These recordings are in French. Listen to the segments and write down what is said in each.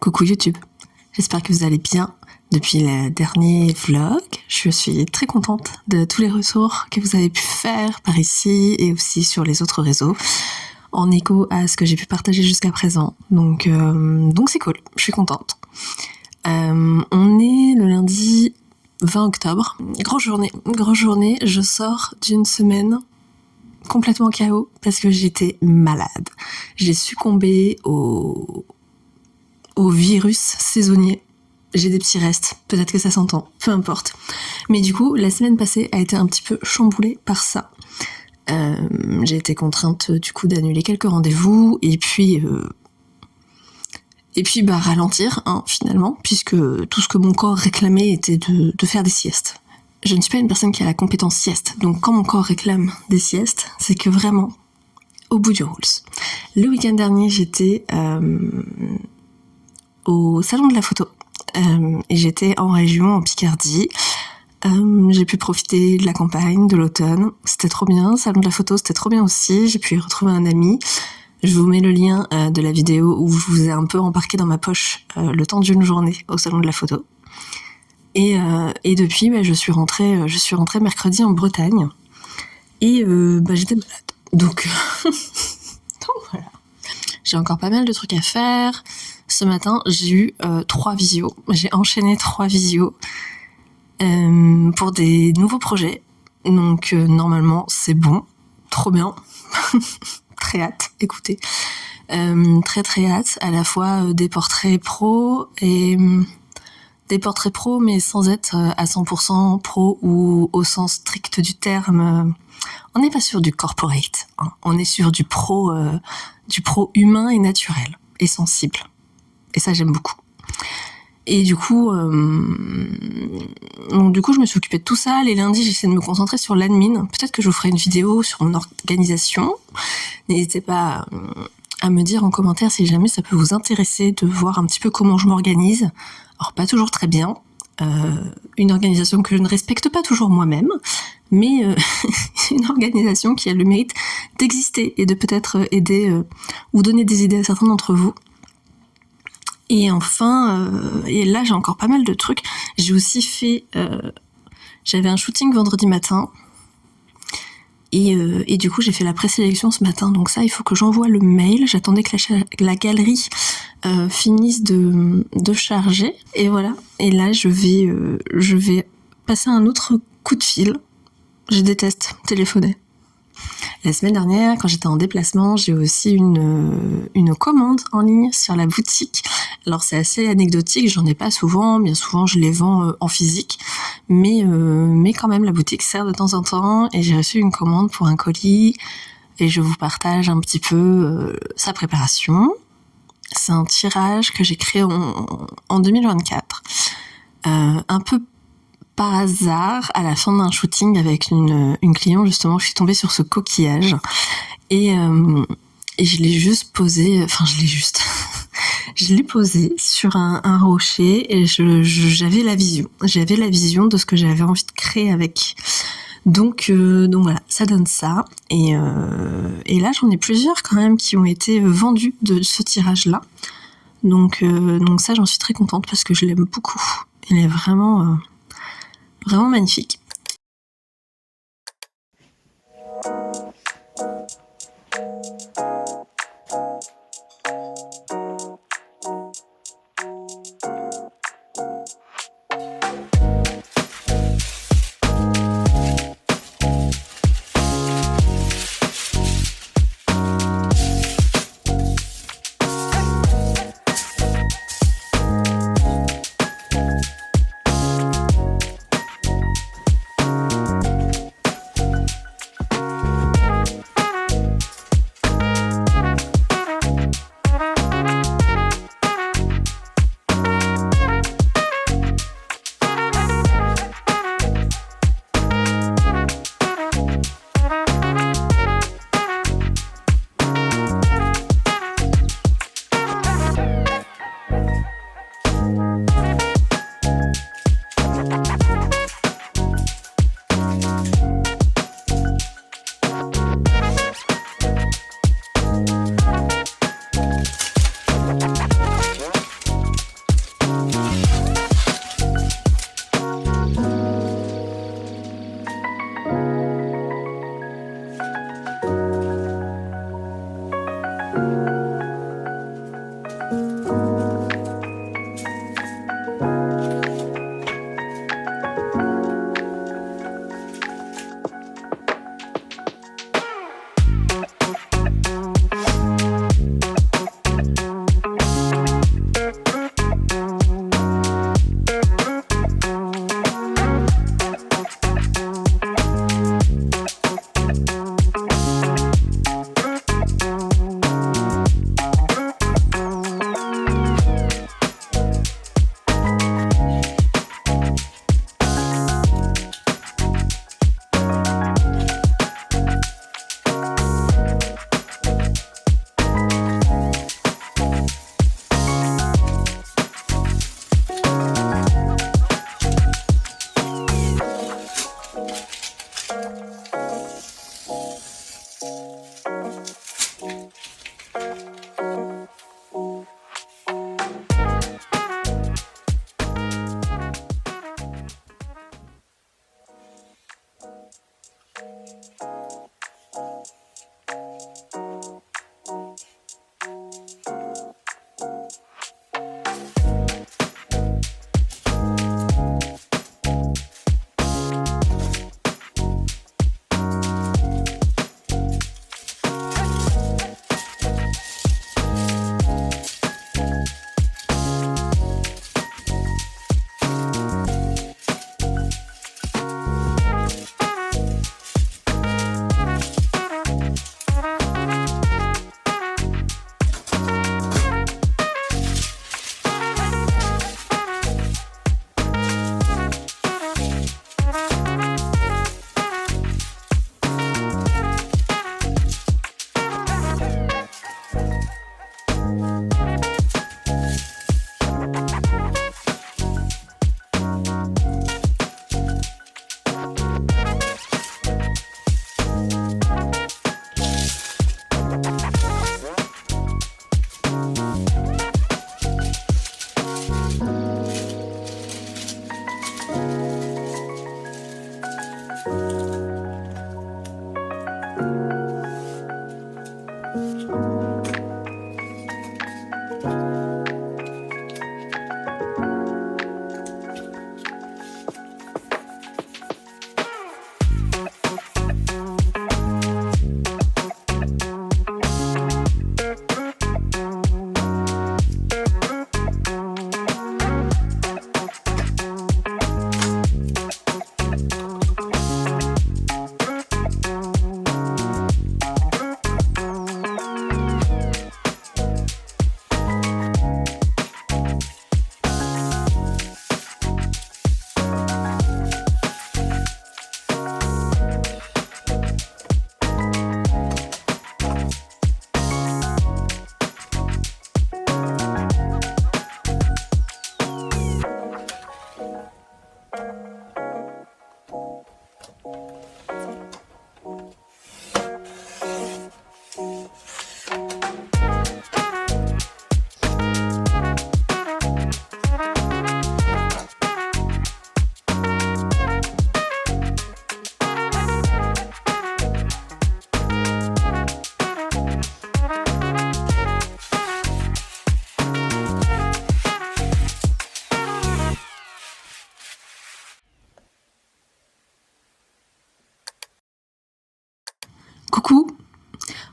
Coucou YouTube, j'espère que vous allez bien depuis le dernier vlog. Je suis très contente de tous les retours que vous avez pu faire par ici et aussi sur les autres réseaux en écho à ce que j'ai pu partager jusqu'à présent. Donc c'est cool, je suis contente. On est le lundi 20 octobre, grosse journée, je sors d'une semaine complètement KO parce que j'étais malade. J'ai succombé au virus saisonnier. J'ai des petits restes, peut-être que ça s'entend, peu importe. Mais du coup, la semaine passée a été un petit peu chamboulée par ça. J'ai été contrainte du coup d'annuler quelques rendez-vous et puis ralentir finalement, puisque tout ce que mon corps réclamait était de faire des siestes. Je ne suis pas une personne qui a la compétence sieste, donc quand mon corps réclame des siestes, c'est que vraiment, au bout du rules. Le week-end dernier, j'étais au salon de la photo et j'étais en région, en Picardie. J'ai pu profiter de la campagne, de l'automne, c'était trop bien. Salon de la photo, c'était trop bien aussi. J'ai pu y retrouver un ami. Je vous mets le lien de la vidéo où je vous ai un peu embarqué dans ma poche le temps d'une journée au salon de la photo. Et depuis, je suis rentrée mercredi en Bretagne et j'étais malade. Donc voilà. J'ai encore pas mal de trucs à faire. Ce matin, j'ai eu 3 visios. J'ai enchaîné 3 visios pour des nouveaux projets. Donc normalement, c'est bon. Trop bien. Très hâte, écoutez. Très hâte. À la fois des portraits pro et des portraits pro, mais sans être à 100% pro ou au sens strict du terme. On n'est pas sur du corporate. On est sur du pro humain et naturel et sensible. Et ça, j'aime beaucoup. Et du coup, je me suis occupée de tout ça. Les lundis, j'essaie de me concentrer sur l'admin. Peut-être que je vous ferai une vidéo sur mon organisation. N'hésitez pas à me dire en commentaire si jamais ça peut vous intéresser de voir un petit peu comment je m'organise. Alors, pas toujours très bien. Une organisation que je ne respecte pas toujours moi-même, mais une organisation qui a le mérite d'exister et de peut-être aider ou donner des idées à certains d'entre vous. Et enfin, et là j'ai encore pas mal de trucs. J'ai aussi fait, j'avais un shooting vendredi matin et du coup j'ai fait la présélection ce matin. Donc ça, il faut que j'envoie le mail. J'attendais que la galerie finisse de charger et voilà. Et là je vais passer un autre coup de fil. Je déteste téléphoner. La semaine dernière, quand j'étais en déplacement, j'ai aussi une commande en ligne sur la boutique. Alors c'est assez anecdotique, j'en ai pas souvent, bien souvent je les vends en physique, mais quand même la boutique sert de temps en temps et j'ai reçu une commande pour un colis et je vous partage un petit peu sa préparation. C'est un tirage que j'ai créé en 2024, un peu par hasard, à la fin d'un shooting avec une cliente, justement, je suis tombée sur ce coquillage et je l'ai juste posé, je l'ai posé sur un rocher et j'avais la vision de ce que j'avais envie de créer avec. Donc voilà, ça donne ça et là j'en ai plusieurs quand même qui ont été vendus de ce tirage-là. Donc ça j'en suis très contente parce que je l'aime beaucoup. Il est vraiment magnifique.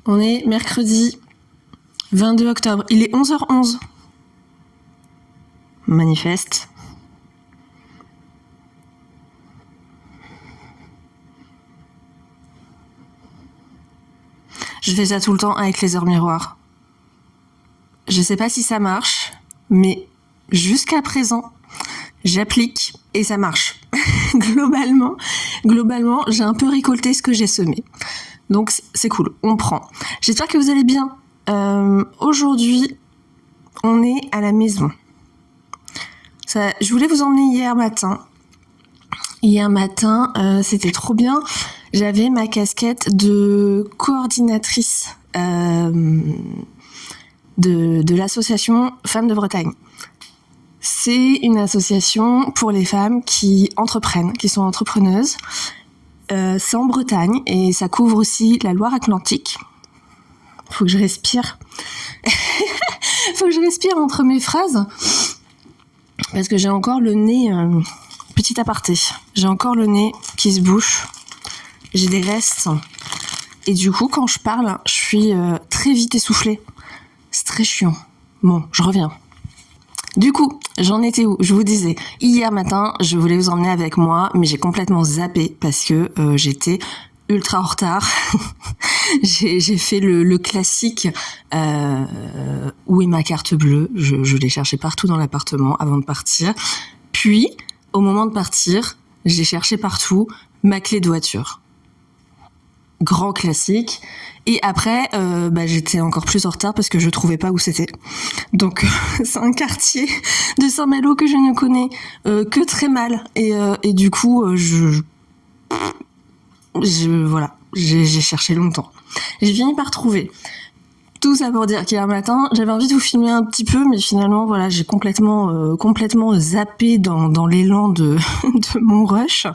On est mercredi 22 octobre. Il est 11h11. Manifeste. Je fais ça tout le temps avec les heures miroirs. Je sais pas si ça marche, mais jusqu'à présent, j'applique et ça marche. Globalement, j'ai un peu récolté ce que j'ai semé. Donc c'est cool, on prend. J'espère que vous allez bien. Aujourd'hui, on est à la maison. Je voulais vous emmener hier matin. Hier matin, c'était trop bien. J'avais ma casquette de coordinatrice de l'association Femmes de Bretagne. C'est une association pour les femmes qui entreprennent, qui sont entrepreneuses. C'est en Bretagne et ça couvre aussi la Loire-Atlantique. Faut que je respire. Faut que je respire entre mes phrases. Parce que j'ai encore le nez... petit aparté. J'ai encore le nez qui se bouche. J'ai des restes. Et du coup, quand je parle, je suis très vite essoufflée. C'est très chiant. Bon, je reviens. Du coup, j'en étais où ? Je vous disais, hier matin, je voulais vous emmener avec moi, mais j'ai complètement zappé parce que j'étais ultra en retard. j'ai fait le classique où est ma carte bleue ? Je l'ai cherché partout dans l'appartement avant de partir. Puis, au moment de partir, j'ai cherché partout ma clé de voiture. Grand classique. Et après, j'étais encore plus en retard parce que je trouvais pas où c'était. Donc, c'est un quartier de Saint-Malo que je ne connais que très mal. Et du coup, voilà, j'ai cherché longtemps. J'ai fini par trouver. Tout ça pour dire qu'hier matin, j'avais envie de vous filmer un petit peu, mais finalement, voilà, j'ai complètement zappé dans l'élan de mon rush.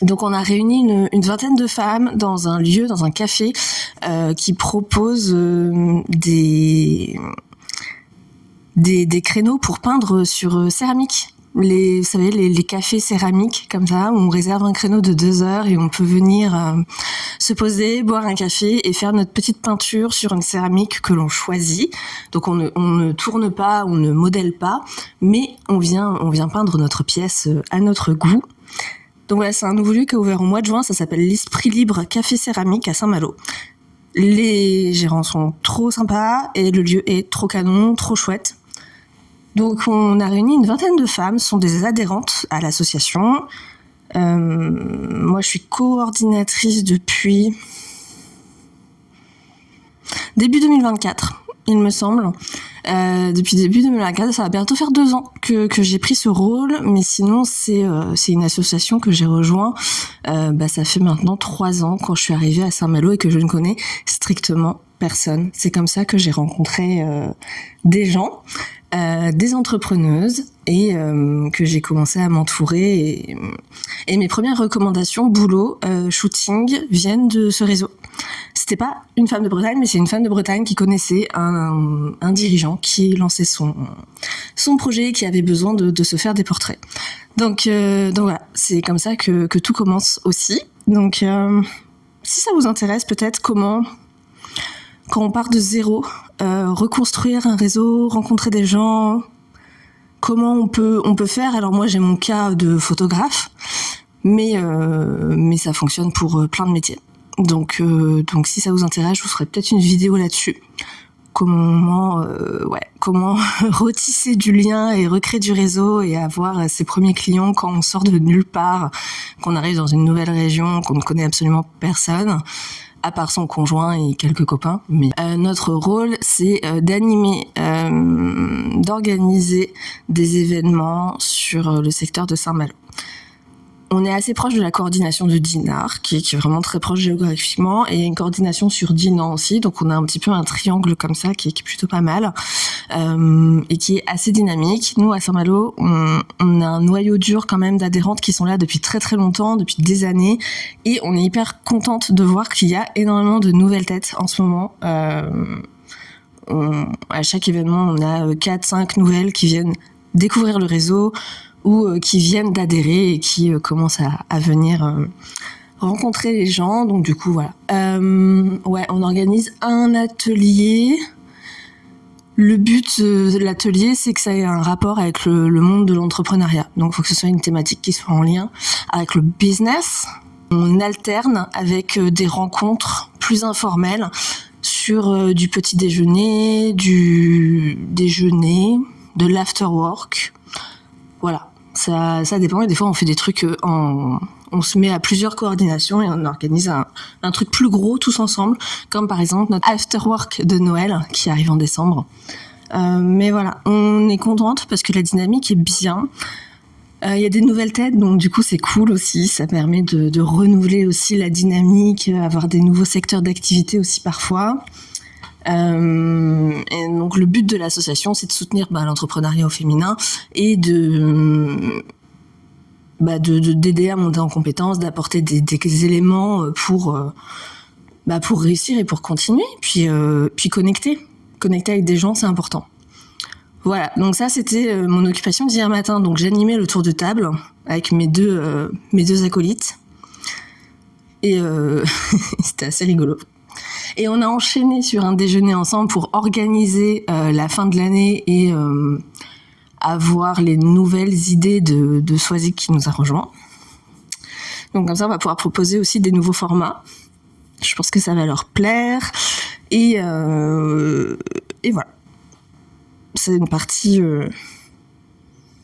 Donc on a réuni une vingtaine de femmes dans un lieu, dans un café, qui propose des créneaux pour peindre sur céramique. Vous savez, les cafés céramiques comme ça, où on réserve un créneau de 2 heures et on peut venir se poser, boire un café et faire notre petite peinture sur une céramique que l'on choisit. Donc on ne tourne pas, on ne modèle pas, mais on vient peindre notre pièce à notre goût. Donc voilà, c'est un nouveau lieu qui a ouvert au mois de juin, ça s'appelle l'Esprit Libre Café Céramique à Saint-Malo. Les gérants sont trop sympas et le lieu est trop canon, trop chouette. Donc on a réuni une vingtaine de femmes, ce sont des adhérentes à l'association. Moi je suis coordinatrice depuis début 2024, il me semble. Depuis début 2024, ça va bientôt faire 2 ans que j'ai pris ce rôle, mais sinon c'est une association que j'ai rejoint. Ça fait maintenant 3 ans quand je suis arrivée à Saint-Malo et que je ne connais strictement personne. C'est comme ça que j'ai rencontré des gens, des entrepreneuses et que j'ai commencé à m'entourer. Et mes premières recommandations, boulot, shooting, viennent de ce réseau. C'était pas une femme de Bretagne, mais c'est une femme de Bretagne qui connaissait un dirigeant qui lançait son projet, qui avait besoin de se faire des portraits. Donc voilà, c'est comme ça que tout commence aussi. Donc si ça vous intéresse, peut-être comment, quand on part de zéro, reconstruire un réseau, rencontrer des gens, comment on peut faire. Alors moi j'ai mon cas de photographe, mais ça fonctionne pour plein de métiers. Donc si ça vous intéresse, je vous ferai peut-être une vidéo là-dessus. Comment retisser du lien et recréer du réseau et avoir ses premiers clients quand on sort de nulle part, qu'on arrive dans une nouvelle région, qu'on ne connaît absolument personne, à part son conjoint et quelques copains. Mais notre rôle, c'est d'animer, d'organiser des événements sur le secteur de Saint-Malo. On est assez proche de la coordination de Dinard, qui est vraiment très proche géographiquement, et il y a une coordination sur Dinan aussi, donc on a un petit peu un triangle comme ça qui est plutôt pas mal, et qui est assez dynamique. Nous, à Saint-Malo, on a un noyau dur quand même d'adhérentes qui sont là depuis très très longtemps, depuis des années, et on est hyper contente de voir qu'il y a énormément de nouvelles têtes en ce moment. À chaque événement, on a 4-5 nouvelles qui viennent découvrir le réseau, ou qui viennent d'adhérer et qui commencent à venir rencontrer les gens. Donc du coup, voilà. On organise un atelier. Le but de l'atelier, c'est que ça ait un rapport avec le monde de l'entrepreneuriat. Donc, il faut que ce soit une thématique qui soit en lien avec le business. On alterne avec des rencontres plus informelles sur du petit déjeuner, du déjeuner, de l'afterwork. Voilà, ça dépend. Et des fois, on fait des trucs on se met à plusieurs coordinations et on organise un truc plus gros tous ensemble, comme par exemple notre afterwork de Noël qui arrive en décembre. Mais voilà, on est contente parce que la dynamique est bien. Il y a des nouvelles têtes, donc du coup c'est cool aussi, ça permet de renouveler aussi la dynamique, avoir des nouveaux secteurs d'activité aussi parfois. Et donc le but de l'association, c'est de soutenir l'entrepreneuriat au féminin et d'aider à monter en compétences, d'apporter des éléments pour réussir et pour continuer, puis connecter avec des gens, c'est important. Voilà, donc ça c'était mon occupation d'hier matin. Donc j'animais le tour de table avec mes deux acolytes et c'était assez rigolo. Et on a enchaîné sur un déjeuner ensemble pour organiser la fin de l'année et avoir les nouvelles idées de Swazik qui nous a rejoints. Donc comme ça, on va pouvoir proposer aussi des nouveaux formats. Je pense que ça va leur plaire. Et voilà. C'est une partie...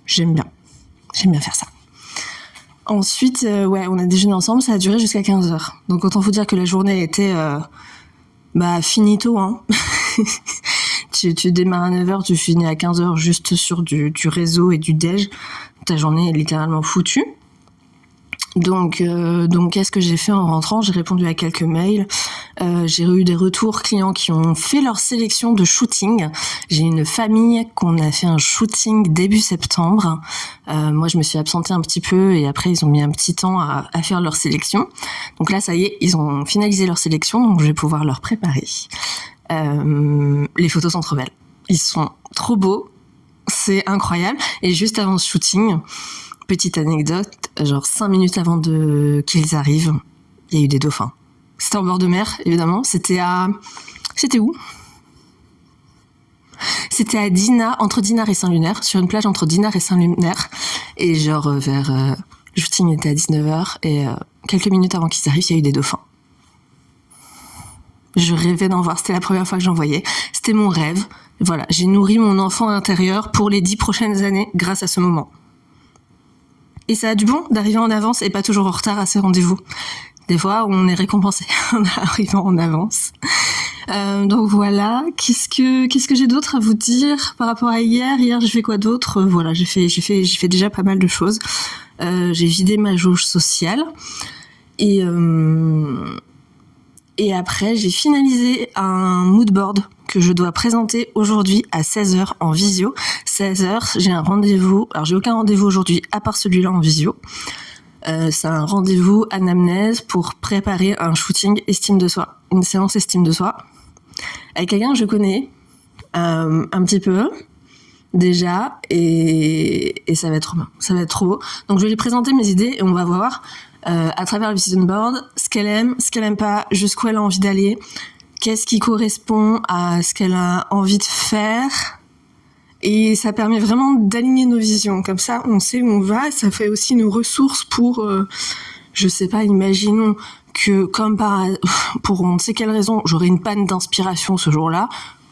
J'aime bien faire ça. Ensuite, on a déjeuné ensemble, ça a duré jusqu'à 15h. Donc autant vous dire que la journée était finito, hein. Tu démarres à 9h, tu finis à 15h juste sur du réseau et du déj. Ta journée est littéralement foutue. Donc qu'est-ce que j'ai fait en rentrant ? J'ai répondu à quelques mails. J'ai eu des retours clients qui ont fait leur sélection de shooting. J'ai une famille qu'on a fait un shooting début septembre. Moi, je me suis absentée un petit peu et après, ils ont mis un petit temps à faire leur sélection. Donc là, ça y est, ils ont finalisé leur sélection, donc je vais pouvoir leur préparer. Les photos sont trop belles. Ils sont trop beaux. C'est incroyable. Et juste avant ce shooting, petite anecdote, genre 5 minutes avant qu'ils arrivent, il y a eu des dauphins. C'était en bord de mer, évidemment. C'était où ? C'était à Dinard, entre Dinard et Saint-Lunaire, sur une plage entre Dinard et Saint-Lunaire. Et genre le shooting était à 19h et quelques minutes avant qu'ils arrivent, il y a eu des dauphins. Je rêvais d'en voir, c'était la première fois que j'en voyais. C'était mon rêve. Voilà, j'ai nourri mon enfant intérieur pour les 10 prochaines années grâce à ce moment. Et ça a du bon d'arriver en avance et pas toujours en retard à ses rendez-vous. Des fois, on est récompensé en arrivant en avance. Donc voilà. Qu'est-ce que j'ai d'autre à vous dire par rapport à hier ? Hier, j'ai fait quoi d'autre ? Voilà, j'ai fait déjà pas mal de choses. J'ai vidé ma jauge sociale et après, j'ai finalisé un mood board que je dois présenter aujourd'hui à 16h en visio. 16h, j'ai un rendez-vous. Alors, j'ai aucun rendez-vous aujourd'hui à part celui-là en visio. C'est un rendez-vous anamnèse pour préparer un shooting estime de soi. Une séance estime de soi. Avec quelqu'un que je connais un petit peu déjà. Et ça va être trop bien. Ça va être trop beau. Donc, je vais lui présenter mes idées et on va voir à travers le vision board ce qu'elle aime pas, jusqu'où elle a envie d'aller, qu'est-ce qui correspond à ce qu'elle a envie de faire. Et ça permet vraiment d'aligner nos visions. Comme ça, on sait où on va. Ça fait aussi nos ressources pour, je sais pas, imaginons que pour on ne sait quelle raison, j'aurais une panne d'inspiration ce jour-là.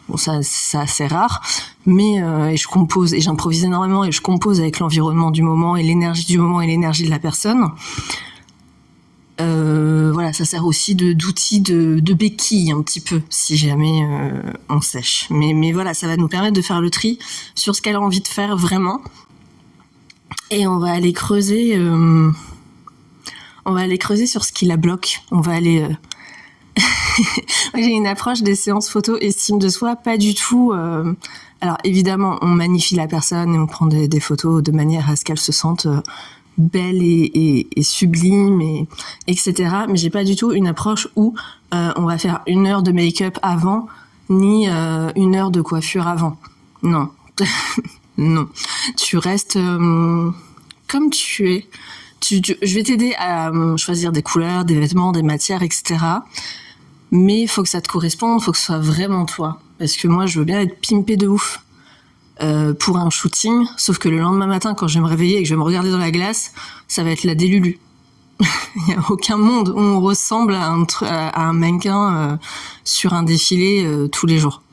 Bon, ça c'est assez rare. Mais et je compose, et j'improvise énormément, et je compose avec l'environnement du moment, et l'énergie du moment, et l'énergie de la personne. Voilà, ça sert aussi d'outil de béquille un petit peu, si jamais on sèche. Mais voilà, ça va nous permettre de faire le tri sur ce qu'elle a envie de faire vraiment. Et on va aller creuser sur ce qui la bloque. On va aller... Moi, j'ai une approche des séances photo estime de soi, pas du tout... Alors évidemment, on magnifie la personne et on prend des photos de manière à ce qu'elle se sente... belle et sublime, etc. Mais j'ai pas du tout une approche où on va faire 1 heure de make-up avant, ni 1 heure de coiffure avant. Non. Non. Tu restes comme tu es. Je vais t'aider à choisir des couleurs, des vêtements, des matières, etc. Mais il faut que ça te corresponde, faut que ce soit vraiment toi. Parce que moi, je veux bien être pimpée de ouf pour un shooting, sauf que le lendemain matin, quand je vais me réveiller et que je vais me regarder dans la glace, ça va être la délulu. Il n'y a aucun monde où on ressemble à un mannequin sur un défilé tous les jours.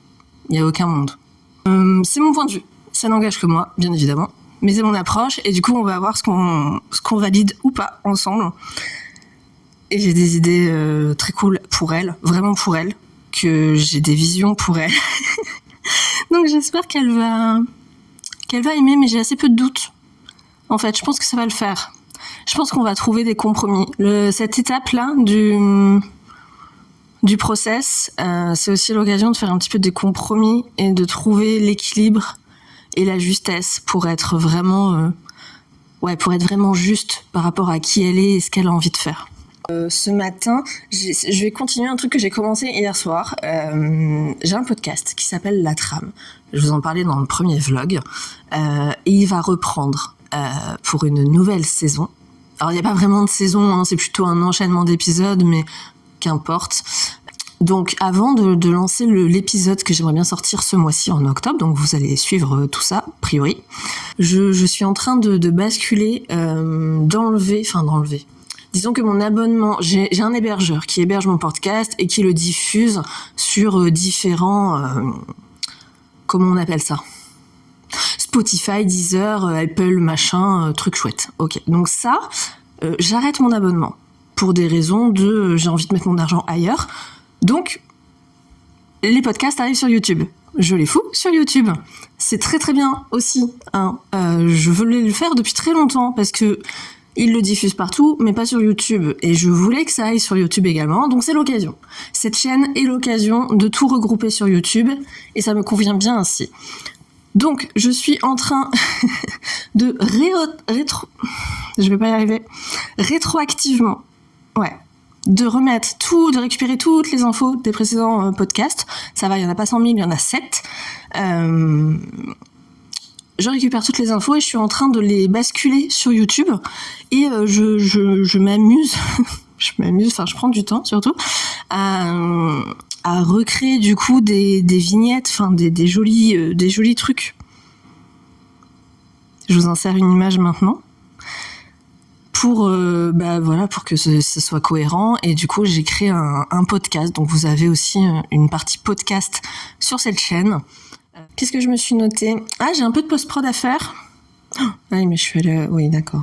Il n'y a aucun monde. C'est mon point de vue. Ça n'engage que moi, bien évidemment. Mais c'est mon approche, et du coup, on va voir ce qu'on valide ou pas ensemble. Et j'ai des idées très cool pour elle, vraiment pour elle, que j'ai des visions pour elle. Donc j'espère qu'elle va aimer, mais j'ai assez peu de doutes. En fait, je pense que ça va le faire. Je pense qu'on va trouver des compromis. Cette étape-là du process, c'est aussi l'occasion de faire un petit peu des compromis et de trouver l'équilibre et la justesse pour être vraiment juste par rapport à qui elle est et ce qu'elle a envie de faire. Ce matin, je vais continuer un truc que j'ai commencé hier soir. J'ai un podcast qui s'appelle La Trame. Je vous en parlais dans le premier vlog. Et il va reprendre pour une nouvelle saison. Alors, il n'y a pas vraiment de saison, hein, c'est plutôt un enchaînement d'épisodes, mais qu'importe. Donc, avant de lancer l'épisode que j'aimerais bien sortir ce mois-ci en octobre, donc vous allez suivre tout ça, a priori, je suis en train de basculer, d'enlever. Disons que mon abonnement, j'ai un hébergeur qui héberge mon podcast et qui le diffuse sur différents... comment on appelle ça ? Spotify, Deezer, Apple, machin, truc chouette. Ok, donc ça, j'arrête mon abonnement pour des raisons de j'ai envie de mettre mon argent ailleurs. Donc, les podcasts arrivent sur YouTube. Je les fous sur YouTube. C'est très très bien aussi. Hein. Je voulais le faire depuis très longtemps parce que ils le diffusent partout, mais pas sur YouTube. Et je voulais que ça aille sur YouTube également, donc c'est l'occasion. Cette chaîne est l'occasion de tout regrouper sur YouTube, et ça me convient bien ainsi. Donc, je suis en train de rétroactivement, de récupérer toutes les infos des précédents podcasts. Ça va, il y en a pas 100 000, il y en a 7. Je récupère toutes les infos et je suis en train de les basculer sur YouTube. Et je m'amuse, je prends du temps surtout, à recréer du coup des vignettes, des jolis trucs. Je vous insère une image maintenant pour que ce soit cohérent, et du coup j'ai créé un podcast, donc vous avez aussi une partie podcast sur cette chaîne. Qu'est-ce que je me suis noté ? Ah, j'ai un peu de post-prod à faire. Ah oui, mais je suis allée... Oui, d'accord.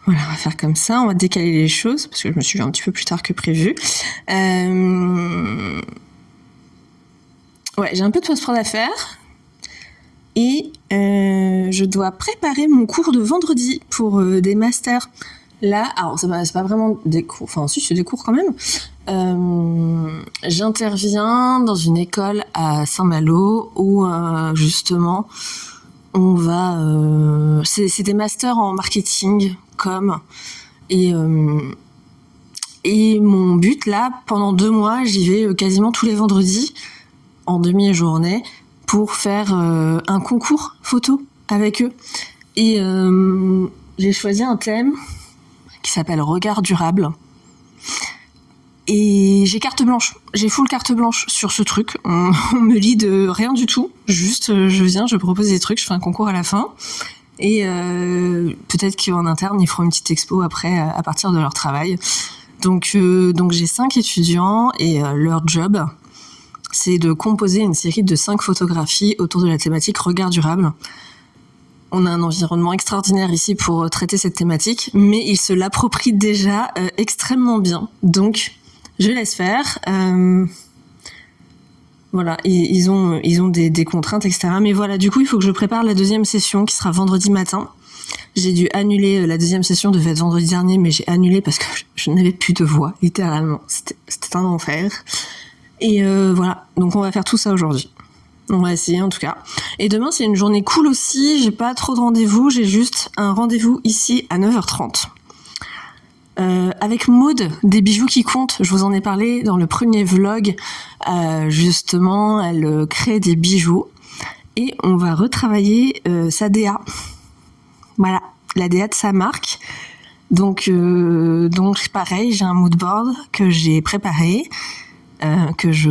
Voilà, on va faire comme ça. On va décaler les choses, parce que je me suis levée un petit peu plus tard que prévu. Ouais, j'ai un peu de post-prod à faire. Et je dois préparer mon cours de vendredi pour des masters. Là, alors c'est pas vraiment des cours, enfin si c'est des cours quand même. J'interviens dans une école à Saint-Malo où justement on va... c'est des masters en marketing, et mon but là, pendant 2 mois, j'y vais quasiment tous les vendredis en demi-journée pour faire un concours photo avec eux. Et j'ai choisi un thème qui s'appelle Regard durable. Et j'ai carte blanche. J'ai full carte blanche sur ce truc. On me lit de rien du tout. Juste, je viens, je propose des trucs, je fais un concours à la fin. Et peut-être qu'en interne, ils feront une petite expo après, à partir de leur travail. Donc j'ai 5 étudiants et leur job, c'est de composer une série de 5 photographies autour de la thématique Regard durable. On a un environnement extraordinaire ici pour traiter cette thématique, mais ils se l'approprient déjà extrêmement bien. Donc, je laisse faire. Voilà, ils ont des contraintes, etc. Mais voilà, du coup, il faut que je prépare la 2e session qui sera vendredi matin. J'ai dû annuler, la 2e session devait être vendredi dernier, mais j'ai annulé parce que je n'avais plus de voix, littéralement. C'était un enfer. Et voilà, donc on va faire tout ça aujourd'hui. On va essayer en tout cas. Et demain, c'est une journée cool aussi. J'ai pas trop de rendez-vous. J'ai juste un rendez-vous ici à 9h30. Avec Maud, des bijoux qui comptent. Je vous en ai parlé dans le premier vlog. Justement, elle crée des bijoux. Et on va retravailler sa DA. Voilà, la DA de sa marque. Donc pareil, j'ai un mood board que j'ai préparé, que je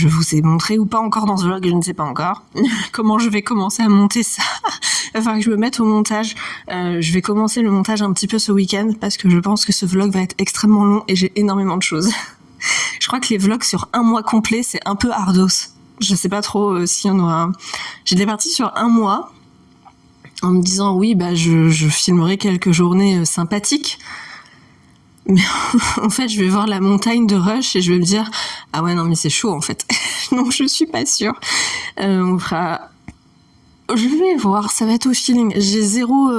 vous ai montré ou pas encore dans ce vlog, je ne sais pas encore comment je vais commencer à monter ça. Enfin, que je me mette au montage. Je vais commencer le montage un petit peu ce week-end parce que je pense que ce vlog va être extrêmement long et j'ai énormément de choses. Je crois que les vlogs sur un mois complet, c'est un peu ardos. Je sais pas trop s'il y en aura un. J'étais partie sur un mois en me disant oui, bah je filmerai quelques journées sympathiques. Mais en fait, je vais voir la montagne de Rush et je vais me dire ah ouais non mais c'est chaud en fait. Donc je suis pas sûre. On fera. Je vais voir, ça va être au feeling. J'ai zéro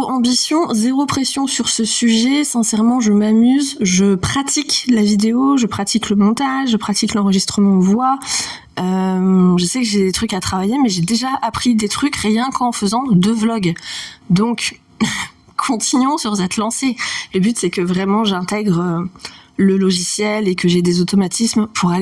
ambition, zéro pression sur ce sujet. Sincèrement, je m'amuse, je pratique la vidéo, je pratique le montage, je pratique l'enregistrement voix. Je sais que j'ai des trucs à travailler, mais j'ai déjà appris des trucs rien qu'en faisant 2 vlogs. Donc, continuons sur cette lancée. Le but, c'est que vraiment j'intègre le logiciel et que j'ai des automatismes pour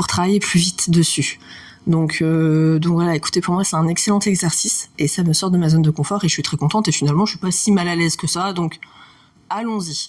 travailler plus vite dessus. Donc voilà, écoutez, pour moi c'est un excellent exercice et ça me sort de ma zone de confort et je suis très contente et finalement je suis pas si mal à l'aise que ça, donc allons-y.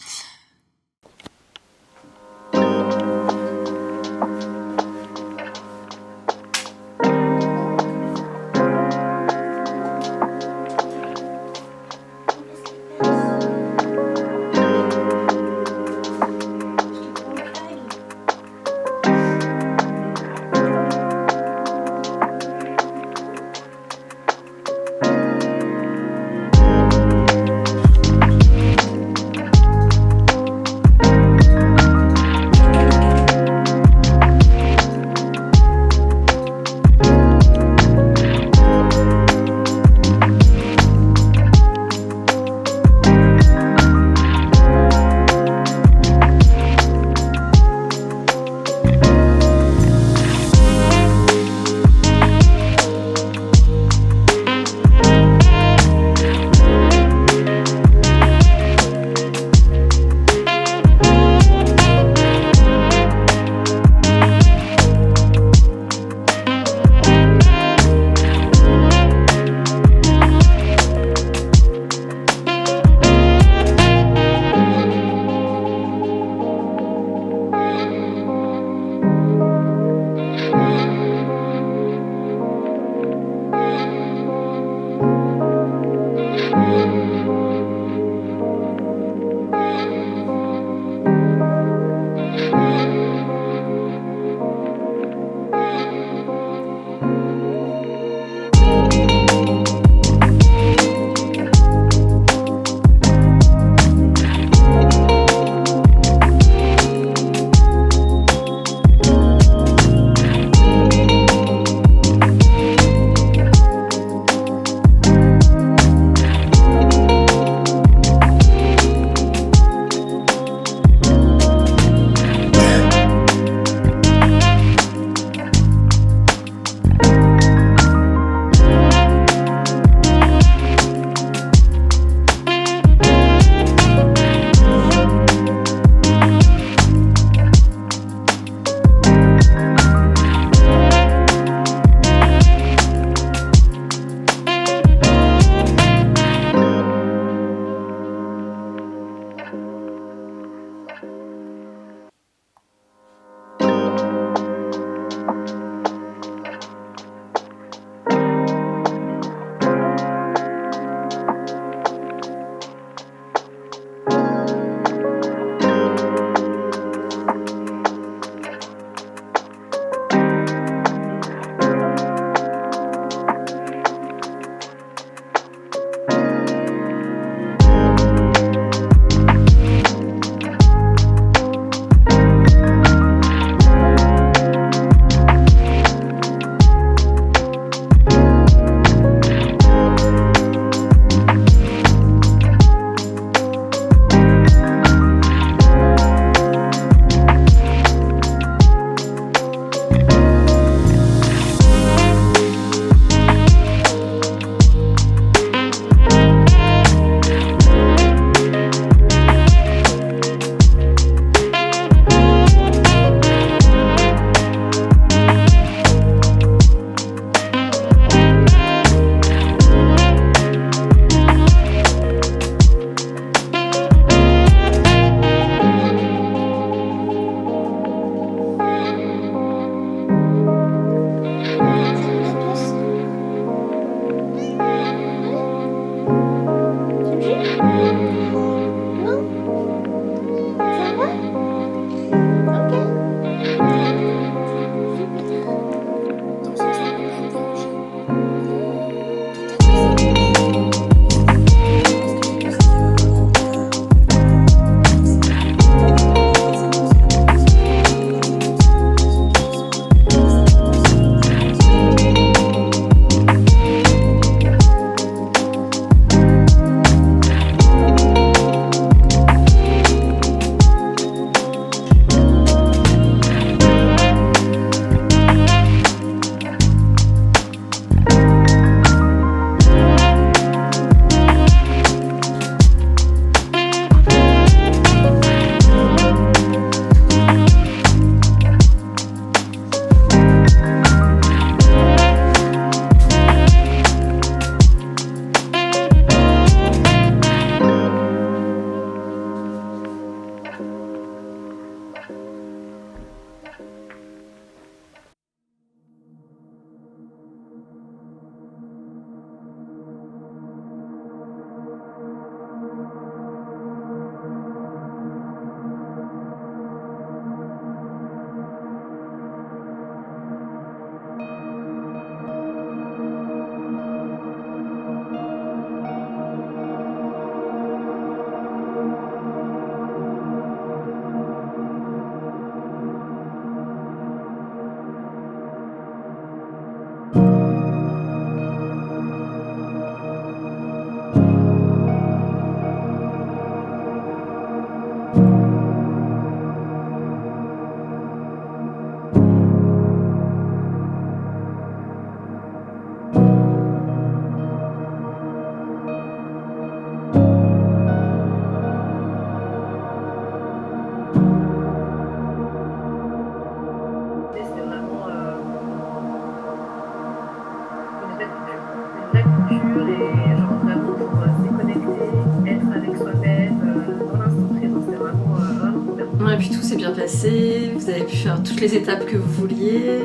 s'est bien passé, vous avez pu faire toutes les étapes que vous vouliez.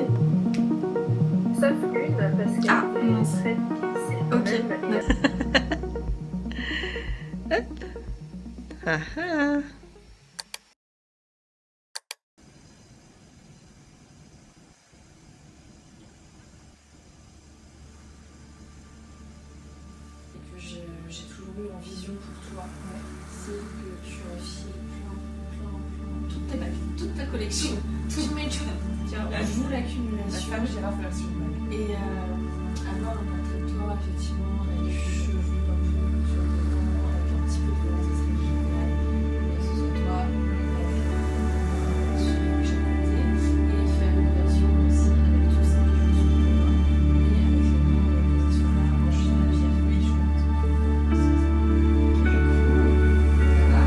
Sauf une, parce qu'elle Ah, était mince. très difficile quand Ok. même. Ah ah. Et que j'ai toujours eu en vision pour toi, c'est que tu réussis plein, toute ta collection, tous mes jeux. Tiens, on joue l'accumulation. Et avoir un portrait de toi, effectivement, avec des cheveux comme sur le devant, avec un petit peu de blanc, ça serait génial. Et que ce soit toi, sur chaque côté, et faire une version aussi avec tous ces bijoux sur le devant, et avec les mains posées sur la roche, sur la pierre. Oui, je pense que c'est cool. Voilà.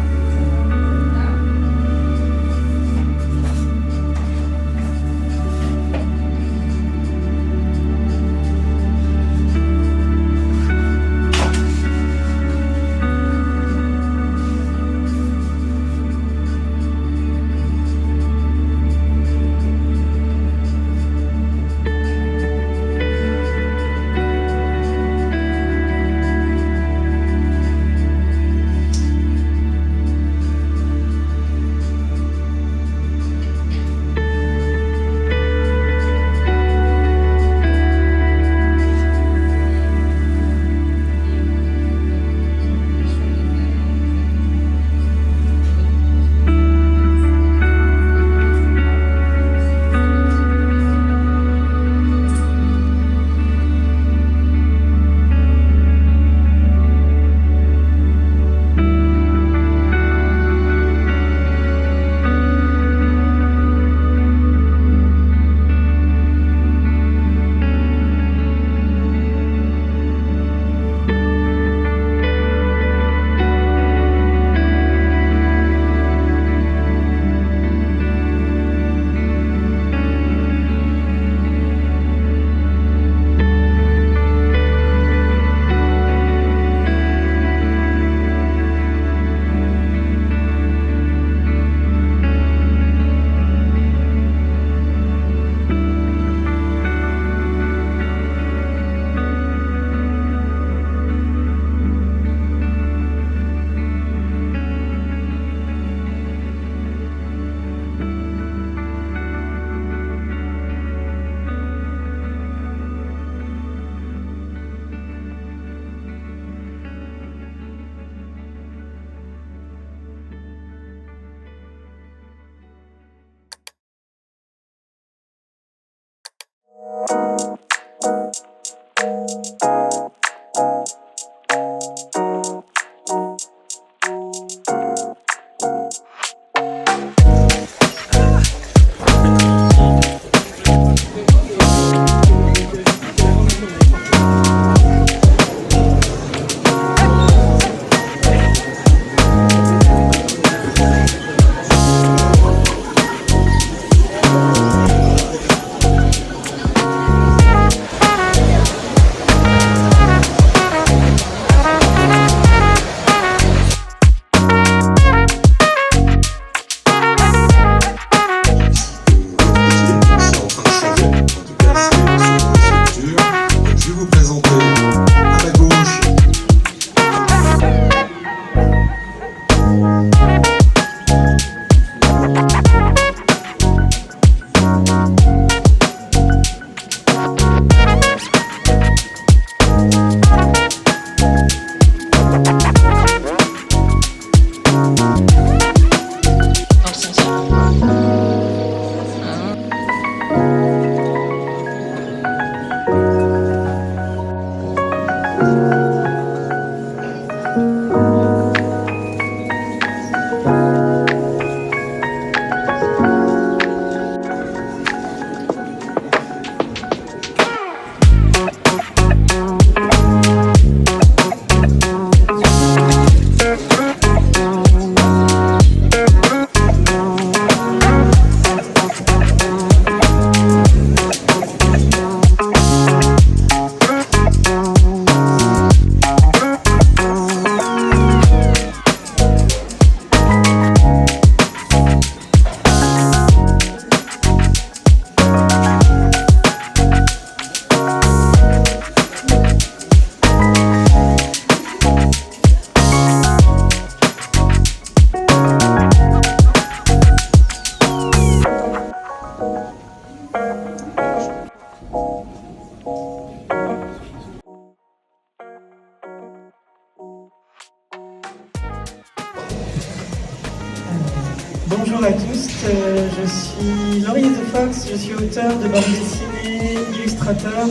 Bonjour à tous, je suis Laurier The Fox, je suis auteur de bande dessinée, illustrateur.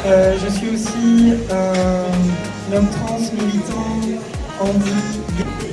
Je suis aussi un homme trans militant handi.